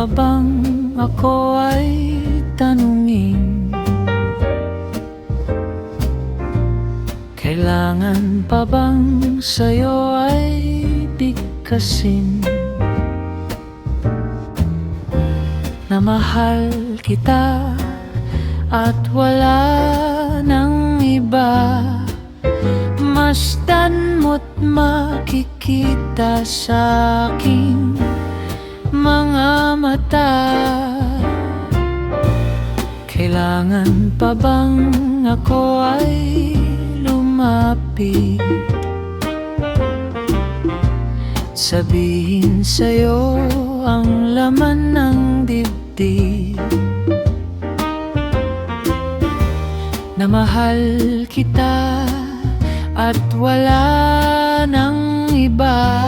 pa bang ako ay tanungin? Kailangan pa bang sa'yo ay bigkasin na mahal kita at wala nang iba? Masdan mo't makikita sa aking mga mata. Kailangan pa bang ako ay lumapit, sabihin sa'yo ang laman ng dibdib, na mahal kita at wala nang iba?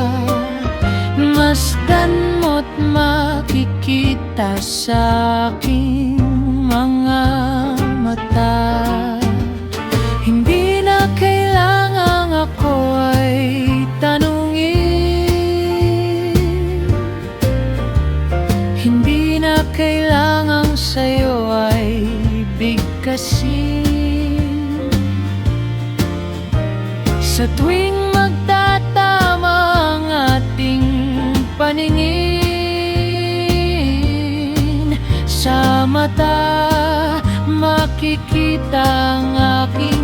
Masdan mo't makikita sa aking mga mata. Hindi na kailangang ako ay tanungin, hindi na kailangang sa'yo ay bigkasin. Sa tuwing magtatama ang ating paningin, sa mata makikita ang aking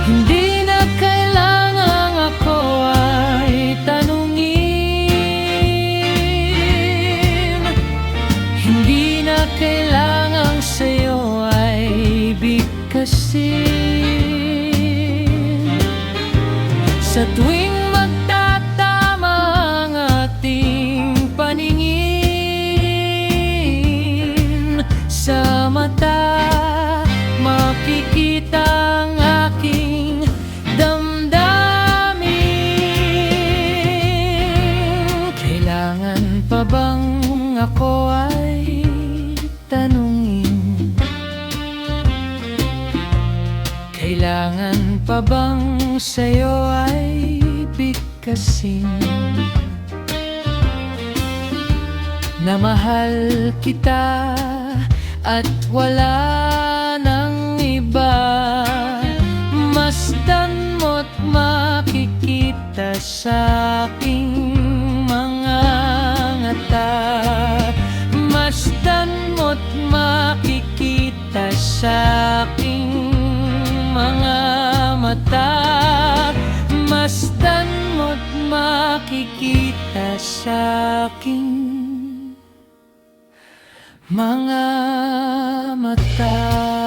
hindi na kailangang ako ay tanungin, hindi na kailangang sa'yo ay bigkasin. Sa tuwing magtatama ang ating paningin, sa mata makikita ang aking damdamin. Kailangan pa bang ako ay tanungin? Kailangan pa bang sa'yo ay bigkasin, na mahal kita at wala nang iba? Masdan mo't makikita sa aking mga ngata, masdan mo't makikita sa aking mga mata, masdan mo't makikita sa aking mga mata.